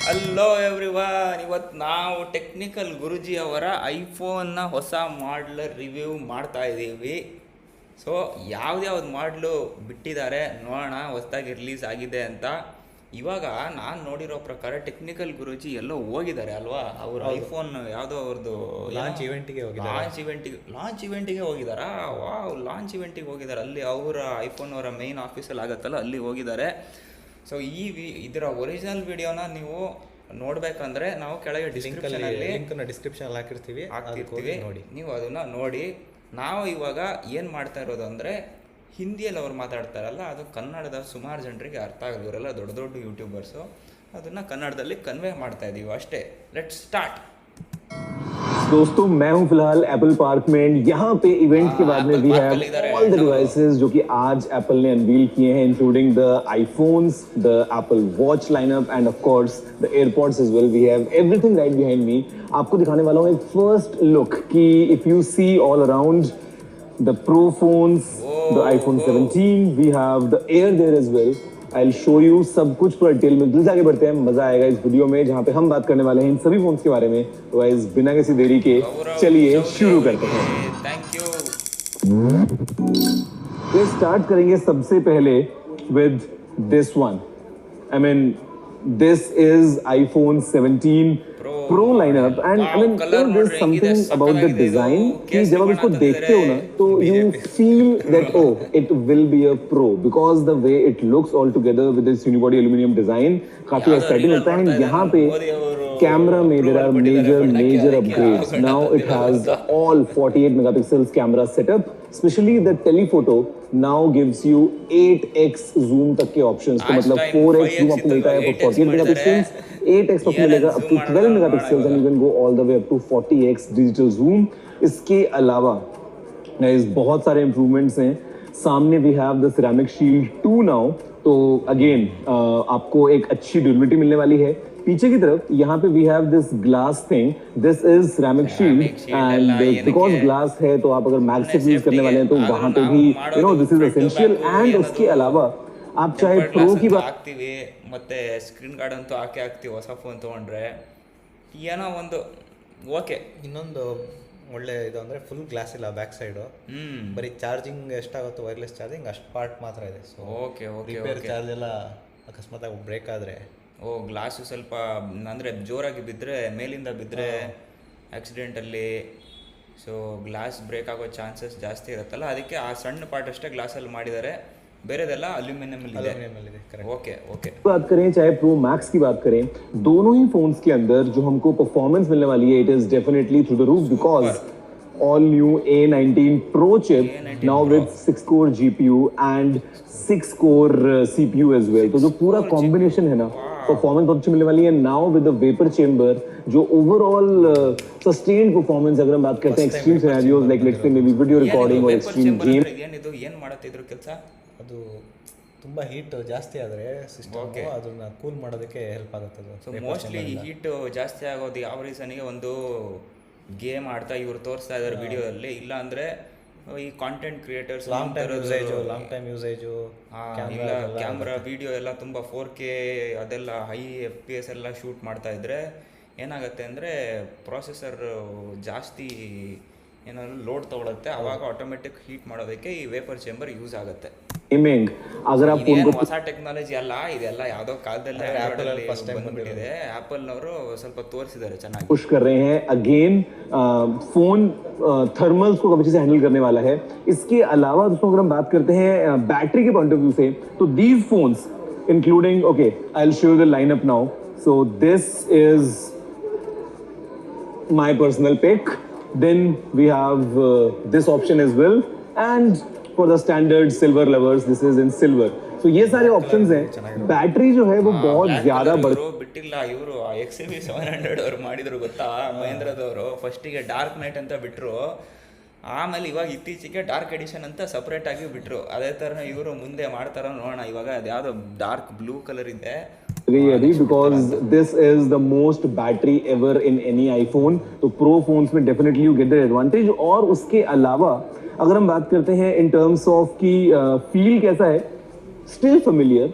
Hello everyone, ಇವತ್ತು ನಾವು technical ಗುರುಜಿ ಅವರ ಐಫೋನ್ನ ಹೊಸ ಮಾಡಲ್ ರಿವ್ಯೂ ಮಾಡ್ತಾ ಇದ್ದೀವಿ. ಸೊ ಯಾವ್ದ್ಯಾವ್ದು ಮಾಡಲು ಬಿಟ್ಟಿದ್ದಾರೆ ನೋಡೋಣ, ಹೊಸದಾಗಿ ರಿಲೀಸ್ ಆಗಿದೆ ಅಂತ. ಇವಾಗ ನಾನು ನೋಡಿರೋ ಪ್ರಕಾರ ಟೆಕ್ನಿಕಲ್ ಗುರುಜಿ ಎಲ್ಲೋ ಹೋಗಿದ್ದಾರೆ ಅಲ್ವಾ, ಅವರು ಐಫೋನ್ ಯಾವುದೋ ಅವ್ರದ್ದು ಲಾಂಚ್ ಇವೆಂಟಿಗೆ ಲಾಂಚ್ ಇವೆಂಟಿಗೆ ಹೋಗಿದ್ದಾರಾ? ವಾವ್, ಲಾಂಚ್ ಇವೆಂಟಿಗೆ ಹೋಗಿದ್ದಾರೆ. ಅಲ್ಲಿ ಅವರ ಐಫೋನ್ ಅವರ ಮೇನ್ ಆಫೀಸಲ್ಲಿ ಆಗುತ್ತಲ್ಲ, ಅಲ್ಲಿ ಹೋಗಿದ್ದಾರೆ. ಸೊ ಇದರ ಒರಿಜಿನಲ್ ವಿಡಿಯೋನ ನೀವು ನೋಡಬೇಕಂದ್ರೆ ನಾವು ಕೆಳಗೆ ಡಿಸ್ಕ್ರಿಪ್ಷನ್ ಹಾಕಿರ್ತೀವಿ ನೋಡಿ, ನೀವು ಅದನ್ನು ನೋಡಿ. ನಾವು ಇವಾಗ ಏನು ಮಾಡ್ತಾ ಇರೋದು ಅಂದರೆ, ಹಿಂದಿಯಲ್ಲಿ ಅವ್ರು ಮಾತಾಡ್ತಾರಲ್ಲ, ಅದು ಕನ್ನಡದ ಸುಮಾರು ಜನರಿಗೆ ಅರ್ಥ ಆಗೋದಿರಲ್ಲ, ದೊಡ್ಡ ದೊಡ್ಡ ಯೂಟ್ಯೂಬರ್ಸು, ಅದನ್ನು ಕನ್ನಡದಲ್ಲಿ ಕನ್ವೆ ಮಾಡ್ತಾ ಇದ್ದೀವಿ ಅಷ್ಟೇ. Let's start. दोस्तों मैं हूं फिलहाल एप्पल पार्क में. यहाँ पे इवेंट के बाद में we have all the devices जो कि आज एप्पल ने अनवील किए हैं, including the iPhones, the Apple watch lineup and of course the AirPods as well. We have everything right behind me. आपको दिखाने वाला हूं एक फर्स्ट लुक कि if you see all around the Pro phones, the iPhone 17, we have the Air there as well. I'll show you सब कुछ पूरा detail में. दिल से आगे बढ़ते हैं, मजा आएगा इस वीडियो में जहाँ पे हम बात करने वाले हैं इन सभी फोन्स के बारे में. तो गाइस बिना किसी देरी के चलिए शुरू करते हैं. Thank you. तो स्टार्ट करेंगे सबसे पहले with this one. I mean this is iPhone 17 Pro lineup and I mean there's something about the design कि जब आप इसको देखते हो ना तो you feel that oh it will be a Pro because the way it looks all together with this unibody aluminum design काफी exciting लगता है. यहाँ पे camera में there are major upgrades. Now it has all 48 megapixels camera setup. Especially the telephoto now gives you 8x zoom तक के options. तो मतलब 4x zoom आपको मिलता है for 48 megapixels, 8x आपको मिलेगा up to 12 megapixels and you can go all the way up to 40x digital zoom. इसके अलावा guys बहुत सारे improvements हैं. सामने we have the ceramic shield 2 now. तो again आपको एक अच्छी ड्यूरेबिलिटी मिलने वाली है. पीछे की तरफ यहाँ पे we have this glass thing. This is ceramic shield and because glass है तो आप अगर मैग्सेफ यूज करने वाले हैं तो वहां पे भी you know this is essential. And उसके अलावा आप चाहे प्रो की बात ಹಾಕ್ತೀವಿ ಮತ್ತೆ ಸ್ಕ್ರೀನ್ ಗಾರ್ಡ್ ಅಂತೂ ಹಾಕ್ತೀವಿ ಹೊಸ ಫೋನ್ ತೊಗೊಂಡ್ರೆ. ಏನೋ ಒಂದು ಓಕೆ. ಇನ್ನೊಂದು ಒಳ್ಳೆ ಇದು ಅಂದರೆ ಫುಲ್ ಗ್ಲಾಸ್ ಇಲ್ಲ ಬ್ಯಾಕ್ ಸೈಡು, ಬರೀ ಚಾರ್ಜಿಂಗ್ ಎಷ್ಟಾಗುತ್ತೋ ವೈರ್ಲೆಸ್ ಚಾರ್ಜಿಂಗ್ ಅಷ್ಟು ಪಾರ್ಟ್ ಮಾತ್ರ ಇದೆ. So okay okay repair charge ಎಲ್ಲ ಅಕಸ್ಮಾತಾಗಿ ಬ್ರೇಕ್ ಆದರೆ ಗ್ಲಾಸು ಸ್ವಲ್ಪ ಅಂದರೆ ಜೋರಾಗಿ ಬಿದ್ದರೆ, ಮೇಲಿಂದ ಬಿದ್ದರೆ ಆಕ್ಸಿಡೆಂಟಲ್ಲಿ ಸೊ ಗ್ಲಾಸ್ ಬ್ರೇಕ್ ಆಗೋ ಚಾನ್ಸಸ್ ಜಾಸ್ತಿ ಇರುತ್ತಲ್ಲ, ಅದಕ್ಕೆ ಆ ಸಣ್ಣ ಪಾರ್ಟ್ ಅಷ್ಟೇ ಗ್ಲಾಸಲ್ಲಿ ಮಾಡಿದ್ದಾರೆ, ಬೇರೆದೆಲ್ಲ ಅಲ್ಯೂಮಿನಿಯಂ ಇದೆ. Okay okay. बात करें चाहे प्रो मैक्स की बात करें, दोनों ही फोन्स के अंदर जो हमको परफॉर्मेंस मिलने वाली है it is definitely through the roof because all new A19 Pro chip now with 6-core GPU and 6-core CPU as well. तो जो पूरा कॉम्बिनेशन है ना, परफॉर्मेंस बहुत अच्छी मिलने वाली है. Now with the vapour chamber जो ओवरऑल सस्टेन्ड परफॉर्मेंस, अगर हम बात करते हैं extreme scenarios like let's say may be video recording और एक्सट्रीम गेम. ಏನಿದು ಏನು ಮಾಡುತ್ತಿದ್ರು ಕೆಲಸ? ಅದು ತುಂಬ ಹೀಟ್ ಜಾಸ್ತಿ ಆದರೆ ಸಿಸ್ಟಮ್ ಅದನ್ನ ಕೂಲ್ ಮಾಡೋದಕ್ಕೆ ಹೆಲ್ಪ್ ಆಗುತ್ತೆ. ಸೊ ಮೋಸ್ಟ್ಲಿ ಹೀಟ್ ಜಾಸ್ತಿ ಆಗೋದು ಯಾವ ರೀಸನ್ಗೆ, ಒಂದು ಗೇಮ್ ಆಡ್ತಾ ಇವ್ರು ತೋರಿಸ್ತಾ ಇದ್ದಾರೆ ವಿಡಿಯೋದಲ್ಲಿ, ಇಲ್ಲ ಅಂದರೆ ಈ content creators long time usage ಇಲ್ಲ ಕ್ಯಾಮ್ರಾ ವಿಡಿಯೋ ಎಲ್ಲ ತುಂಬ 4K ಅದೆಲ್ಲ ಹೈ FPS ಎಲ್ಲ ಶೂಟ್ ಮಾಡ್ತಾ ಇದ್ದರೆ ಏನಾಗುತ್ತೆ ಅಂದರೆ ಪ್ರೊಸೆಸರ್ ಜಾಸ್ತಿ ಏನಾದ್ರು ಲೋಡ್ ತಗೊಳುತ್ತೆ, ಆವಾಗ ಆಟೋಮೆಟಿಕ್ ಹೀಟ್ ಮಾಡೋದಕ್ಕೆ ಈ ವೇಪರ್ ಚೇಂಬರ್ ಯೂಸ್ ಆಗುತ್ತೆ. अगर आप ಹೊಸ ಟೆಕ್ನಾಲಜಿ ಅಲ್ಲ, ಇದೆಲ್ಲ ಯಾವುದೋ ಕಾಲದಲ್ಲಿ ಬಂದ್ಬಿಟ್ಟಿದೆ. ಆಪಲ್ನವರು ಸ್ವಲ್ಪ ತೋರಿಸಿದ್ದಾರೆ ಚೆನ್ನಾಗಿ. पुश कर रहे हैं अगेन फोन थर्मल्स को काफी अच्छे से हैंडल करने वाला है. इसके अलावा दोस्तों अगर हम बात करते हैं बैटरी के पॉइंट ऑफ व्यू से, तो these phones including okay I will show you the lineup now. So this is my personal pick. Then we have this option as well, and for the standard silver lovers this is in silver. So ये सारे options हैं. Battery जो है वो बहुत ज़्यादा ಬಿಟ್ಟಿಲ್ಲ. ಇವರು XUV 700 ಅವ್ರು ಮಾಡಿದ್ರು ಗೊತ್ತಾ, ಮಹೇಂದ್ರದವರು. ಫಸ್ಟಿಗೆ ಡಾರ್ಕ್ ನೈಟ್ ಅಂತ ಬಿಟ್ಟರು, ಆಮೇಲೆ ಇವಾಗ ಇತ್ತೀಚೆಗೆ ಡಾರ್ಕ್ ಎಡಿಷನ್ ಅಂತ ಸಪ್ರೇಟ್ ಆಗಿ ಬಿಟ್ಟರು. ಅದೇ ಥರ ಇವರು ಮುಂದೆ ಮಾಡ್ತಾರೋ ನೋಡೋಣ. ಇವಾಗ ಅದ್ಯಾವುದೋ ಡಾರ್ಕ್ ಬ್ಲೂ ಕಲರ್ ಇದೆ because this is the most battery ever in any iPhone. तो Pro phones में definitely you get the advantage. और उसके अलावा अगर हम बात करते हैं in terms of की feel कैसा है, still familiar,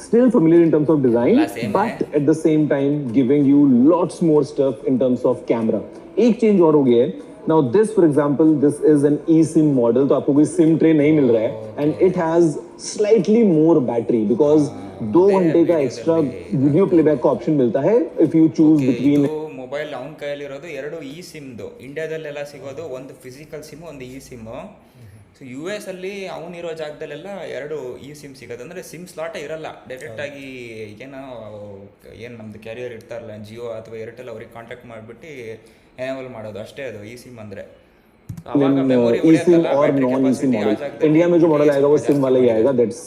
still familiar in terms of design, La same but at the same time giving you lots more stuff in terms of camera. एक चेंज और हो गया है. Now this, for example, this is an eSIM model, तो आपको कोई SIM tray नहीं मिल रहा है, and it has slightly more battery because 2 घंटे का extra video playback का option मिलता है if you choose between. Mobile ಅವ್ನ ಕೈಯಲ್ಲಿರೋದು 2 ಇ ಸಿಮ್ದು. ಇಂಡಿಯಾದಲ್ಲೆಲ್ಲ ಸಿಗೋದು ಒಂದು ಫಿಸಿಕಲ್ ಸಿಮ್, ಒಂದು e sim. So U S ಅಲ್ಲಿ ಅವನಿರೋ ಜಾಗದಲ್ಲೆಲ್ಲ 2 ಇ ಸಿಮ್ ಸಿಗೋದು. ಅಂದರೆ ಸಿಮ್ ಸ್ಲಾಟೇ ಇರಲ್ಲ, ಡೈರೆಕ್ಟಾಗಿ ಏನು ನಮ್ಮದು ಕ್ಯಾರಿಯರ್ ಇರ್ತಾರಲ್ಲ ಜಿಯೋ ಅಥವಾ ಏರ್ಟೆಲ್, ಅವ್ರಿಗೆ ಕಾಂಟ್ಯಾಕ್ಟ್ ಮಾಡಿಬಿಟ್ಟು ಎನೇಬಲ್ ಮಾಡೋದು ಅಷ್ಟೇ ಅದು ಇ ಸಿಮ್ ಅಂದರೆ. eSIM और नॉन eSIM मॉडल इंडिया में जो मॉडल आएगा वो सिम वाला ही आएगा. That's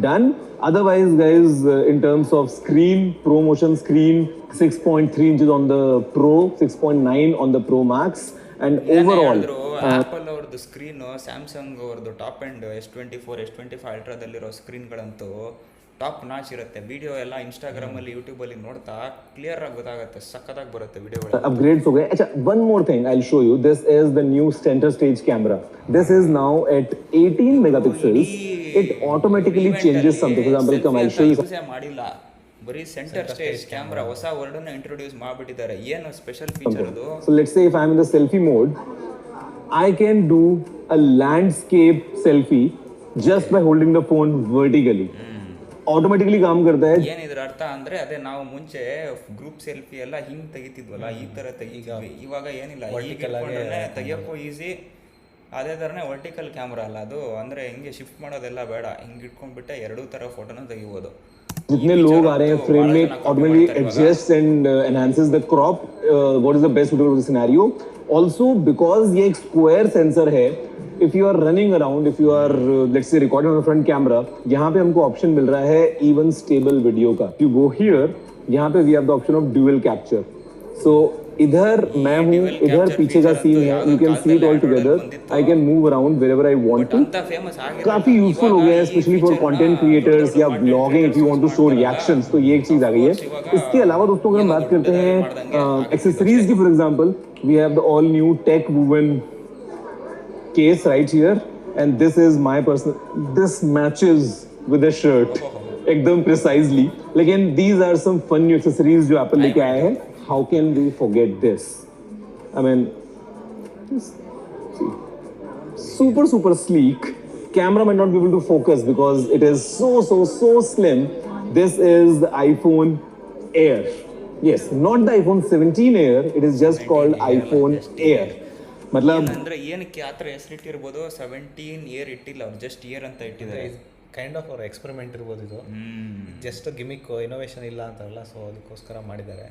done. Otherwise, guys, in terms of screen, ProMotion screen, 6.3 inches on the Pro, 6.9 on the Pro Max, and overall. Apple ಅವ್ರದ್ದು ಸ್ಕ್ರೀನು, ಸ್ಯಾಮ್ಸಂಗ್ ಅವ್ರದ್ದು ಟಾಪ್ ಎಂಡ್ S24, S25 ಅಲ್ಟ್ರಾದಲ್ಲಿರೋ ಸ್ಕ್ರೀನ್ಗಳಂತೂ ಟಾಪ್ ನಾಚ್ ಇರುತ್ತೆ. Video ಎಲ್ಲ ಇನ್ಸ್ಟಾಗ್ರಾಮಲ್ಲಿ ಯೂಟ್ಯೂಬಲ್ಲಿ ನೋಡ್ತಾ ಕ್ಲಿಯರ್ ಆಗಿ ಗೊತ್ತಾಗುತ್ತೆ, ಸಕ್ಕತ್ತಾಗಿ ಬರುತ್ತೆ ವಿಡಿಯೋಗಳು. Upgrades हो गए. अच्छा, one more thing I'll show you. This is the new center stage camera. This is now at 18 megapixels. It automatically changes something. For example, commercials. ಮಾಡಿಲ್ಲ, ಬರೀ ಸೆಂಟರ್ ಸ್ಟೇಜ್ ಕ್ಯಾಮ್ರಾ ಹೊಸ ವರ್ಡನ್ನ ಇಂಟ್ರೊಡ್ಯೂಸ್ ಮಾಡಿಬಿಟ್ಟಿದ್ದಾರೆ. ಏನು ಸ್ಪೆಷಲ್ ಫೀಚರ್ ಅದು? So let's say if I'm in the selfie mode, I can do a landscape selfie just by holding the phone vertically. Automatically com करता है. ಏನಿದ್ರ ಅರ್ಥ ಅಂದ್ರೆ ಅದೇ ನಾವು ಮುಂಚೆ ಗ್ರೂಪ್ ಸೆಲ್ಫಿ ಎಲ್ಲ ಹಿಂಗ್ ತೆಗಿತಿದ್ವಲ್ಲ, ಈ ತರ ತೆಗಿತೀವಿ. ಇವಾಗ ಏನಿಲ್ಲ, ತೆಗಿಯೋಕ್ಕೂ ಈಸಿ. ಅದೇ ಥರನೇ ವರ್ಟಿಕಲ್ ಕ್ಯಾಮ್ರಾ ಅಲ್ಲ ಅದು, ಅಂದರೆ ಹಿಂಗೆ ಶಿಫ್ಟ್ ಮಾಡೋದೆಲ್ಲ ಬೇಡ, ಹಿಂಗೆ ಇಟ್ಕೊಂಡ್ಬಿಟ್ಟೆ 2 ಥರ ಫೋಟೋನ ತೆಗಿಬೋದು. जितने लोग आ रहे हैं फ्रेम में automatically adjust and enhances the crop. What is the best suitable scenario also because ये एक स्क्वायर सेंसर है. If you are running around, if you are let's say recording on front camera, यहाँ पे हमको option मिल रहा है even stable video का. यू गो हियर, यहाँ पे we have the option of dual capture. So इधर मैं हूँ, इधर पीछे का सीन है, you can see it all together. I can move around wherever I want to. काफी यूजफुल हो गया है स्पेशली फॉर कंटेंट क्रिएटर्स या blogging. If you want to show reactions तो ये एक चीज आ गई है. इसके अलावा दोस्तों अगर हम बात करते हैं एक्सेसरीज की, for example we have the all new tech woven case right here, and this is my personal, this matches with the shirt एकदम precisely. लेकिन these are some fun new accessories जो Apple लेके आया है. How can we forget this? I mean, see, super sleek. Camera might not be able to focus because it is so slim. This is the iPhone Air. Yes, not the iPhone 17 Air. It is just called iPhone Air. मतलब ಅಂದ್ರೆ ಏನಕ್ಕೆ ಆ ಥರ ಹೆಸರಿಟ್ಟಿರ್ಬೋದು? 17 year ಇಟ್ಟಿಲ್ಲ ಅವ್ರು, just year ಅಂತ ಇಟ್ಟಿದ್ದಾರೆ. Kind of ಅವ್ರ ಎಕ್ಸ್ಪೆರಿಮೆಂಟ್ ಇರ್ಬೋದು ಇದು. ಜಸ್ಟ್ ಗಿಮಿಕ್, ಇನೋವೇಷನ್ ಇಲ್ಲ ಅಂತಾರಲ್ಲ, ಸೊ ಅದಕ್ಕೋಸ್ಕರ ಮಾಡಿದ್ದಾರೆ.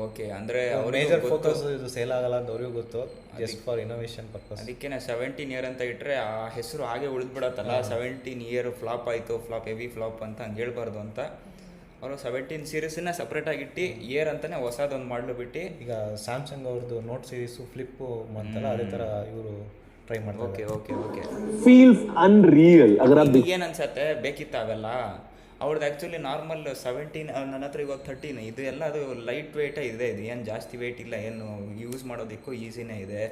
ಓಕೆ ಅಂದರೆ ಮೇಜರ್ ಫೋಕಸ್ ಇದು ಸೇಲ್ ಆಗಲ್ಲ ಅಂತ ಅವ್ರಿಗೂ ಗೊತ್ತು, ಜಸ್ಟ್ ಫಾರ್ ಇನೋವೇಷನ್ ಪರ್ಪಸ್. ಅದಕ್ಕೆ 17 ಇಯರ್ ಅಂತ ಇಟ್ಟರೆ ಆ ಹೆಸರು ಹಾಗೆ ಉಳಿದ್ಬಿಡತ್ತಲ್ಲ. 17 ಇಯರ್ ಫ್ಲಾಪ್ ಆಯಿತು, ಹೆವಿ ಫ್ಲಾಪ್ ಅಂತ ಹಂಗೆ ಹೇಳ್ಬಾರ್ದು ಅಂತ ಅವರು 17 ಸೀರೀಸನ್ನ ಸಪ್ರೇಟಾಗಿ ಇಟ್ಟು ಇಯರ್ ಅಂತಲೇ ಹೊಸದೊಂದು ಮಾಡಲು ಬಿಟ್ಟು. ಈಗ ಸ್ಯಾಮ್ಸಂಗ್ ಅವ್ರದ್ದು ನೋಟ್ ಸೀರೀಸು ಫ್ಲಿಪ್ಪು ಅಂತಲ್ಲ, ಅದೇ ಥರ ಇವರು ಟ್ರೈ ಮಾಡ್ತಾರೆ. Okay feels unreal. ಏನು ಅನ್ಸತ್ತೆ ಬೇಕಿತ್ತು ಅವೆಲ್ಲ ಅವ್ರದ್ದು. ಆ್ಯಕ್ಚುಲಿ ನಾರ್ಮಲ್ 17, ನನ್ನ ಹತ್ರ ಇವಾಗ 13. ಇದು ಎಲ್ಲ ಅದು ಲೈಟ್ ವೆಯ್ಟೇ ಇದೆ, ಇದು ಏನು ಜಾಸ್ತಿ ವೆಯ್ಟ್ ಇಲ್ಲ, ಏನು ಯೂಸ್ ಮಾಡೋದಕ್ಕೂ ಈಸಿನೇ ಇದೆ.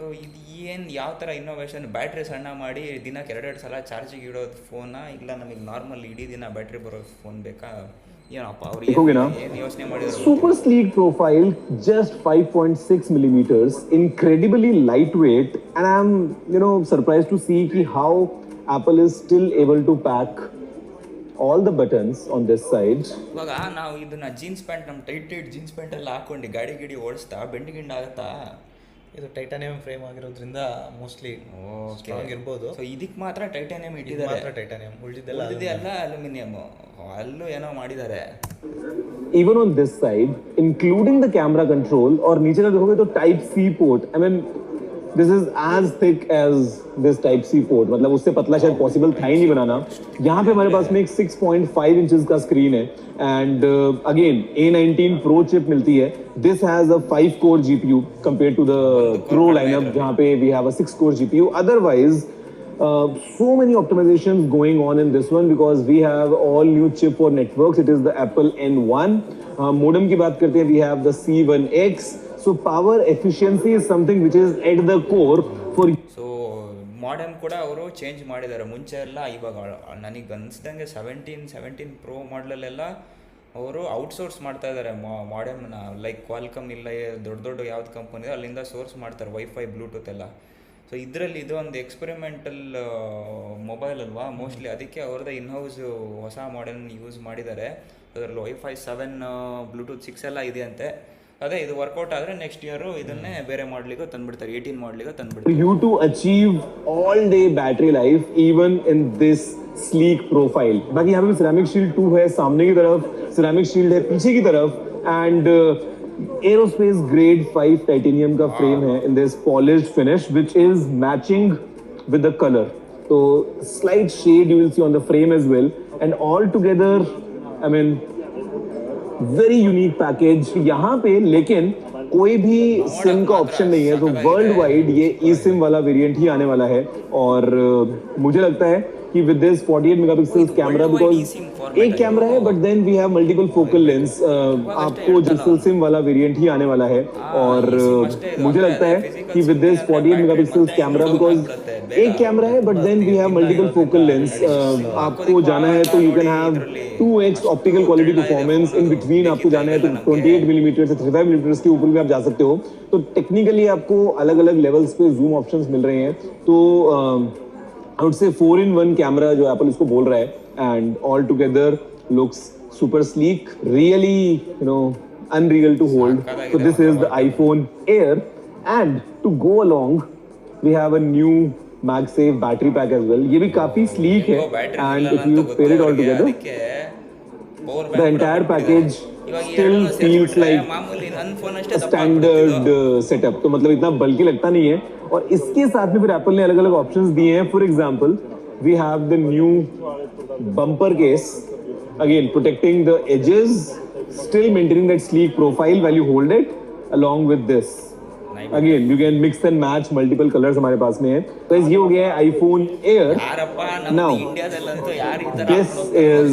ಸೊ ಇದು ಏನು ಯಾವ ಥರ ಇನ್ನೋವೇಷನ್? ಬ್ಯಾಟ್ರಿ ಸಣ್ಣ ಮಾಡಿ ದಿನಕ್ಕೆ 2 ಸಲ ಚಾರ್ಜಿಗೆ ಇಡೋದು ಫೋನಾ, ಇಲ್ಲ ನಮಗೆ ನಾರ್ಮಲ್ ಇಡೀ ದಿನ ಬ್ಯಾಟ್ರಿ ಬರೋ ಫೋನ್ ಬೇಕಾ? ಏನಪ್ಪ ಅವ್ರು ಏನು ಯೋಚನೆ ಮಾಡಿದ್ರು? Super sleek profile, just 5.6 millimeters, incredibly lightweight, and I'm surprised to see how Apple is still able to pack all the buttons on this side. ಇವಾಗ ನಾವು ಇದನ್ನ ಜೀನ್ಸ್ ಪ್ಯಾಂಟ್, ನಮ್ಮ ಟೈಟ್ ಜೀನ್ಸ್ ಪ್ಯಾಂಟ್ ಎಲ್ಲ ಹಾಕೊಂಡು ಗಾಡಿ ಓಡಿಸ್ತಾ ಬೆಂಡಿಗಿಂಡ ಆಗುತ್ತಾ? ಇದು ಟೈಟಾನಿಯಂ ಫ್ರೇಮ್ ಆಗಿರೋದ್ರಿಂದ ಮೋಸ್ಟ್ಲಿ ಸ್ಟ್ರಾಂಗ್ ಇರ್ಬೋದು. ಸೊ ಇದಕ್ಕೆ ಮಾತ್ರ ಟೈಟಾನಿಯಂ ಇಟ್ಟಿದ್ದಾರೆ, ಮಾತ್ರ ಟೈಟಾನಿಯಂ, ಉಳಿದಿದ್ದೆಲ್ಲ ಅಲ್ಯೂಮಿನಿಯಂ. ಅಲ್ಲೂ ಏನೋ ಮಾಡಿದ್ದಾರೆ. Even on this side, including the camera control, और नीचे का देखोगे तो Type C port. I mean, this is as thick as this Type C port. मतलब उससे पतला शायद पॉसिबल था ही नहीं बनाना. यहाँ पे हमारे पास में एक 6.5 inches का स्क्रीन है, and again A19 Pro chip मिलती है. This has a 5-core GPU compared to the Pro lineup, जहाँ पे we have a 6-core GPU. Otherwise, so many optimizations going on in this one because we have all new chip for networks. It is the Apple N1. Modem की बात करते हैं, we have the C1X. So power efficiency is something which is at the core for. So modem ಕೂಡ ಅವರು change ಮಾಡಿದ್ದಾರೆ. ಮುಂಚೆ ಎಲ್ಲ ಇವಾಗ ನನಗೆ ಅನಿಸ್ದಂಗೆ 17 ಪ್ರೋ ಮಾಡಲಲ್ಲೆಲ್ಲ ಅವರು ಔಟ್ಸೋರ್ಸ್ ಮಾಡ್ತಾ ಇದ್ದಾರೆ ಮಾಡೆಮ್ನ. ಲೈಕ್ ಕ್ವಾಲ್ಕಮ್ ಇಲ್ಲ ದೊಡ್ಡ ಯಾವ್ದು ಕಂಪನಿ ಇದೆ ಅಲ್ಲಿಂದ ಸೋರ್ಸ್ ಮಾಡ್ತಾರೆ ವೈಫೈ ಬ್ಲೂಟೂತ್ ಎಲ್ಲ. ಸೊ ಇದರಲ್ಲಿ ಇದು ಒಂದು ಎಕ್ಸ್ಪೆರಿಮೆಂಟಲ್ ಮೊಬೈಲ್ ಅಲ್ವಾ ಮೋಸ್ಟ್ಲಿ, ಅದಕ್ಕೆ ಅವ್ರದ್ದು ಇನ್ಹೌಸ್ ಹೊಸ ಮಾಡೆಲ್ ಯೂಸ್ ಮಾಡಿದ್ದಾರೆ. ಅದರಲ್ಲಿ ವೈಫೈ 7 ಬ್ಲೂಟೂತ್ 6 ಎಲ್ಲ ಇದೆ ಅಂತೆ. ಅದೇ ಇದು ವರ್ಕೌಟ್ ಆದರೆ ನೆಕ್ಸ್ಟ್ ಇಯರು ಇದನ್ನೇ ಬೇರೆ ಮಾಡಲಿಗೂ ತಂದುಬಿಡ್ತಾರೆ, 18 ಮಾಡಲಿಗೂ ತಂದುಬಿಡ್ತಾರೆ. You to achieve all day battery life even in this sleek profile. बाकी यहाँ पे ceramic shield 2 है सामने की तरफ, ceramic shield है पीछे की तरफ, and aerospace grade 5 titanium का frame है in this polished finish which is matching with the color. So slight shade you will see on the frame as well, and all together I mean very unique package यहाँ पे. लेकिन कोई भी SIM का option नहीं है, तो world wide ये ई सिम वाला वेरिएंट ही आने वाला है. और मुझे लगता है कि with this 48 megapixel camera, because एक कैमरा है but then we have multiple focal lens, आपको डिजिटल सिम वाला वेरिएंट ही आने वाला है. और मुझे लगता है कि with this 48 megapixel camera, because एक कैमरा है but then we have multiple focal lens, आपको जाना है तो you can have 2x optical quality performance. In between आपको जाना है तो 28 मिलीमीटर से 35 मिलीमीटर के ऊपर भी आप जा सकते हो. तो टेक्निकली आपको अलग अलग लेवल्स पे जूम ऑप्शंस मिल रहे हैं. तो I would say 4-in-1 camera जो एप्पल इसको बोल रहा है, and all together looks super sleek, really unreal to hold. So this is the iPhone Air, and to go along we have a new MagSafe battery pack as well. ये भी काफी sleek है, and if you pair it all together, the entire package still feels like a standard setup. तो मतलब इतना बल्कि लगता नहीं है. और इसके साथ में फिर एप्पल ने अलग अलग ऑप्शंस दिए हैं. For example we have the new bumper case, again protecting the edges, still maintaining that sleek profile while you hold it, along with this. Again you can mix and match multiple colours हमारे पास में है. तो ये हो गया है iPhone Air. Now this is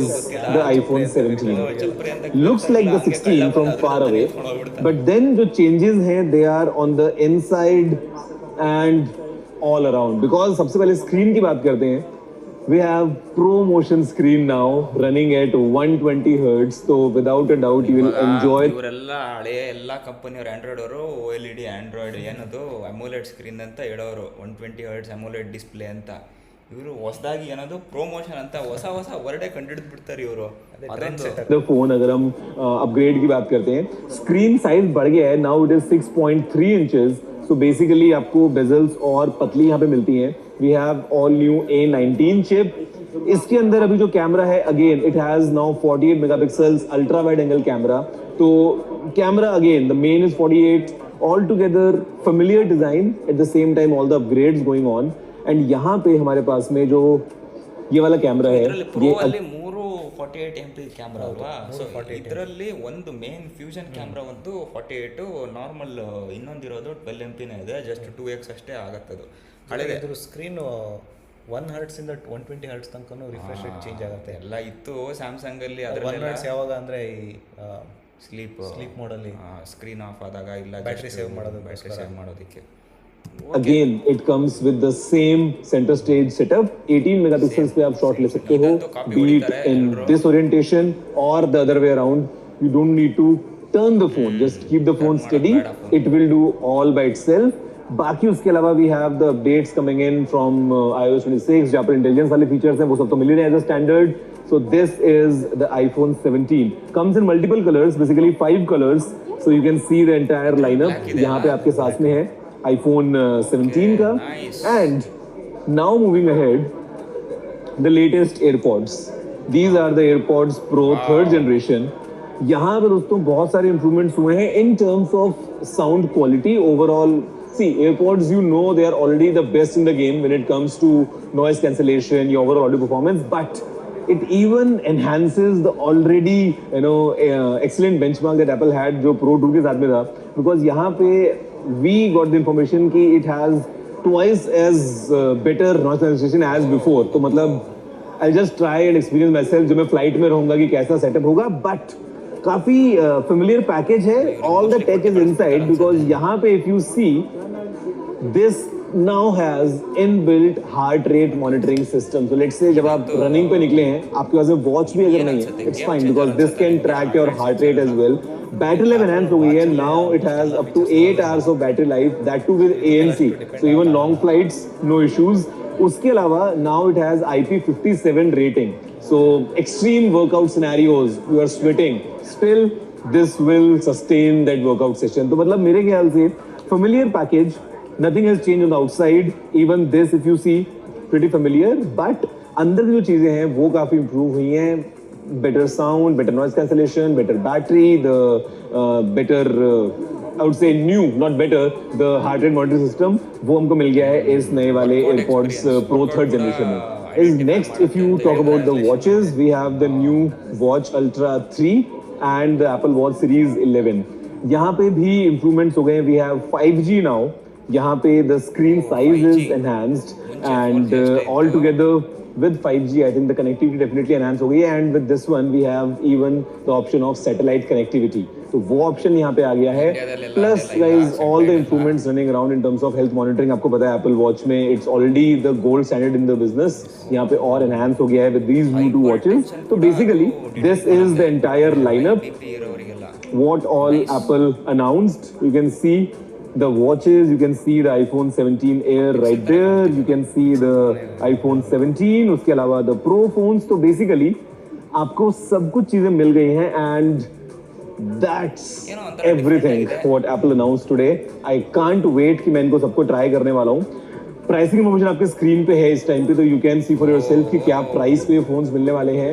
the iPhone 17. Looks like the 16 from far away, but then जो चेंजेस हैं they are on the inside and all around. Because सबसे पहले स्क्रीन की बात करते हैं. We have ProMotion screen now running at 120 Hz, so without a doubt you will enjoy. ಇವರೆಲ್ಲ ಹಳೆಯ ಎಲ್ಲ ಕಂಪನಿಯವರು ಆಂಡ್ರಾಯ್ಡ್ ಅವರು OLED ಆಂಡ್ರಾಯ್ಡ್ ಏನದು ಅಮೋಲೆಡ್ ಸ್ಕ್ರೀನ್ ಅಂತ ಹೇಳೋರು, 120 Hz ಅಮೋಲೆಡ್ ಡಿಸ್ಪ್ಲೇ ಅಂತ. ಇವರು ಹೊಸದಾಗಿ ಏನದು ಪ್ರೋಮೋಷನ್ ಅಂತ ಹೊಸ ವರ್ಡೇ ಕಂಡುಹಿಡಿದು ಬಿಡ್ತಾರೆ ಇವರು. The phone अगर हम अपग्रेड की बात करते हैं, स्क्रीन साइज बढ़ गया है. Now it is 6.3 inches. So basically आपको बेजल्स और पतली यहाँ पे मिलती हैं. We have all new A19 chip. इसके अंदर अभी जो कैमरा है, again it has now 48 megapixels ultra wide angle camera. तो camera again the main is 48. All together familiar design, at the same time all the upgrades going on. And यहाँ पे हमारे पास में जो ये वाला कैमरा है, ये 48 MP ಕ್ಯಾಮ್ರಾ ಅಲ್ವಾ. ಸೊ ಇದರಲ್ಲಿ ಒಂದು ಮೇನ್ ಫ್ಯೂಷನ್ ಕ್ಯಾಮ್ರಾ ಒಂದು 48, ನಾರ್ಮಲ್ ಇನ್ನೊಂದಿರೋದು 12 MP ಇದೆ, ಜಸ್ಟ್ 2x ಅಷ್ಟೇ ಆಗತ್ತದು. ಹಳೆದೇ ಇದ್ರ ಸ್ಕ್ರೀನ್ 1 Hz ಇಂದ 120 Hz ತನಕನೂ ರಿಫ್ರೆಶ್ ರೇಟ್ ಚೇಂಜ್ ಆಗುತ್ತೆ. ಎಲ್ಲ ಇತ್ತು ಸ್ಯಾಮ್ಸಂಗ್ ಅಲ್ಲಿ. 1 Hz ಯಾವಾಗ ಅಂದ್ರೆ ಈ ಸ್ಲೀಪ್ ಮೋಡಲ್ಲಿ ಸ್ಕ್ರೀನ್ ಆಫ್ ಆದಾಗ ಇಲ್ಲ ಬ್ಯಾಟರಿ ಸೇವ್ ಮಾಡೋದಕ್ಕೆ. Again it comes with the same center stage setup. 18 megapixels पे आप shot ले सकते हो, be it in this orientation or the other way around. You don't need to turn the phone, just keep the phone steady, it will do all by itself. बाकी उसके अलावा we have the updates coming in from iOS 26, जहाँ पर intelligence वाले features हैं वो सब तो मिल ही रहे हैं as a standard. So this is the iPhone 17. Comes in multiple colors, basically 5 colors. So you can see the entire lineup यहाँ पे आपके साथ में है iPhone 17 का. And now moving ahead, the latest AirPods. These are the AirPods Pro 3rd generation. यहाँ पे दोस्तों बहुत सारे improvements हुए हैं in terms of sound quality overall. See, AirPods, you know, they are already the best in the game when it comes to noise cancellation, your overall audio performance, but it even enhances the already excellent benchmark that Apple had जो Pro 2 के साथ में था. Because यहाँ पे we got the information कि it has twice as better noise cancellation as before. तो मतलब I'll just try and experience myself जब मैं फ्लाइट में रहूँगा कि कैसा सेटअप होगा. बट काफ़ी familiar package है. All the tech is inside because यहाँ पे if you see this now has inbuilt heart rate monitoring system. So let's say जब आप running पे निकले हैं, आपके पास में watch भी अगर नहीं है, it's fine because this can track your heart rate as well. Battery life enhanced हो गई है. Now it has up to 8 hours of battery life, that too with ANC. So even long flights, no issues. उसके अलावा now it has IP57 rating. So extreme workout scenarios, you are sweating, still this will sustain that workout session. तो मतलब मेरे ख्याल से familiar package. Nothing has changed on the outside. Even this, if you see, pretty familiar. But अंदर जो चीजें हैं वो काफी improve हुई हैं. Better sound, better noise cancellation, better battery, the better, I would say new, not better, the heart rate monitoring system. वो हमको मिल गया है इस नए वाले AirPods Pro 3rd generation में. Is next, if you talk about the watches, we have the new Watch Ultra 3 and the Apple Watch Series 11. यहाँ पे भी improvements हो गए. We have 5G now. यहाँ पे the screen size is enhanced and all together with 5G I think the connectivity definitely enhanced हो गई है and with this one we have even the option of satellite connectivity. तो वो option यहाँ पे आ गया है. Plus guys all the improvements running around in terms of health monitoring. आपको पता है Apple Watch में it's already the gold standard in the business. यहाँ पे और enhance हो गया है with these new two watches. So basically this is the entire lineup. What all Apple announced. You can see the watches, you can see the iPhone 17 Air right there, you can see the iPhone 17, उसके अलावा the Pro phones. तो basically आपको सब कुछ चीजें मिल गई हैं and that's everything what Apple announced today. I can't wait कि मैं इनको सबको ट्राई करने वाला हूँ. प्राइसिंग इन्फॉर्मेशन आपके स्क्रीन पे है इस टाइम पे, तो you can see for yourself कि क्या प्राइस पे फोन्स मिलने वाले हैं.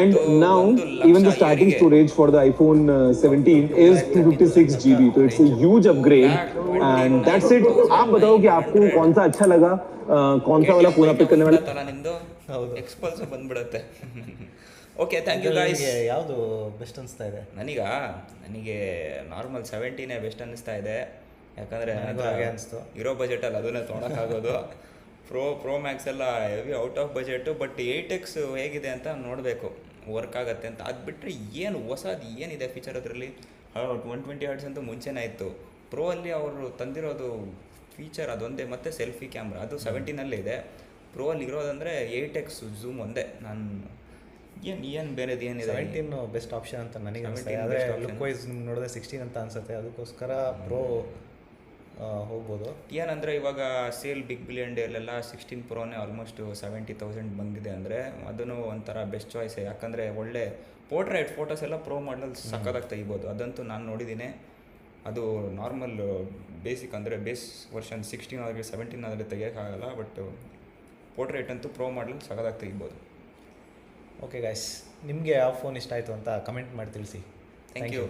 And now even the starting storage for the iPhone 17 is 256 GB. तो it's a huge upgrade and that's it. आप बताओ कि आपको कौन सा अच्छा लगा, कौन सा वाला फोन आप पिक करने वाला. ಹೌದು ಎಕ್ಸ್ಪಲ್ಸ್ ಬಂದ್ಬಿಡುತ್ತೆ. Okay thank you guys. ಯಾವುದು ಬೆಸ್ಟ್ ಅನಿಸ್ತಾ ಇದೆ ನನಗೆ ನಾರ್ಮಲ್ 17 ಬೆಸ್ಟ್ ಅನ್ನಿಸ್ತಾ ಇದೆ. ಯಾಕಂದರೆ ಹಾಗೆ ಅನಿಸ್ತು. ಇರೋ ಬಜೆಟಲ್ಲಿ ಅದನ್ನೇ ತೊಗೊಳಕ್ಕಾಗೋದು. ಪ್ರೋ ಮ್ಯಾಕ್ಸ್ ಎಲ್ಲ heavy out of budget. But 8X ಹೇಗಿದೆ ಅಂತ ನೋಡಬೇಕು, ವರ್ಕ್ ಆಗುತ್ತೆ ಅಂತ. ಅದು ಬಿಟ್ಟರೆ ಏನು ಹೊಸದು ಏನಿದೆ ಫೀಚರ್ ಅದರಲ್ಲಿ. 120 Hz ಅಂತೂ ಮುಂಚೆನೇ ಇತ್ತು. ಪ್ರೋ ಅಲ್ಲಿ ಅವರು ತಂದಿರೋದು ಫೀಚರ್ ಅದೊಂದೇ, ಮತ್ತು ಸೆಲ್ಫಿ ಕ್ಯಾಮ್ರಾ ಅದು 17 ಇದೆ. ಪ್ರೋ ಅಲ್ಲಿ ಇರೋದಂದರೆ 8X ಝೂಮ್ ಒಂದೇ. ನಾನು ಏನು ಬೇರೆದು ಏನಿದೆ. 17 ಬೆಸ್ಟ್ ಆಪ್ಷನ್ ಅಂತ ನನಗೆ ಅನಿಸ್ತದೆ. ಆದರೆ ಲುಕ್ ವೈಸ್ ನಿಮ್ಗೆ ನೋಡಿದ್ರೆ 16 ಅಂತ ಅನಿಸುತ್ತೆ. ಅದಕ್ಕೋಸ್ಕರ ಪ್ರೋ ಹೋಗ್ಬೋದು. ಏನಂದರೆ ಇವಾಗ ಸೇಲ್ ಬಿಗ್ ಬಿಲಿಯನ್ ಡೇಲೆಲ್ಲ 16 ಪ್ರೋನೇ ಆಲ್ಮೋಸ್ಟ್ 70,000 ಬಂದಿದೆ. ಅಂದರೆ ಅದನ್ನು ಒಂಥರ ಬೆಸ್ಟ್ ಚಾಯ್ಸೇ. ಯಾಕಂದರೆ ಒಳ್ಳೆ ಪೋರ್ಟ್ರೇಟ್ ಫೋಟೋಸ್ ಎಲ್ಲ ಪ್ರೋ ಮಾಡಲ್ ಸಕ್ಕದಾಗಿ ತೆಗಿಬೋದು. ಅದಂತೂ ನಾನು ನೋಡಿದ್ದೀನಿ. ಅದು ನಾರ್ಮಲ್ ಬೇಸಿಕ್ ಅಂದರೆ ಬೇಸ್ ವರ್ಷನ್ 16 ಆದರೆ 17 ಆದರೆ ತೆಗಿಯೋಕ್ಕಾಗಲ್ಲ. ಬಟ್ ಪೋರ್ಟ್ರೇಟ್ ಅಂತೂ ಪ್ರೋ ಮಾಡಲ್ ಸಕ್ಕದಾಗಿ ತೆಗಿಬೋದು. ಓಕೆ ಗೈಸ್, ನಿಮಗೆ ಯಾವ ಫೋನ್ ಇಷ್ಟ ಆಯಿತು ಅಂತ ಕಮೆಂಟ್ ಮಾಡಿ ತಿಳಿಸಿ. Thank you.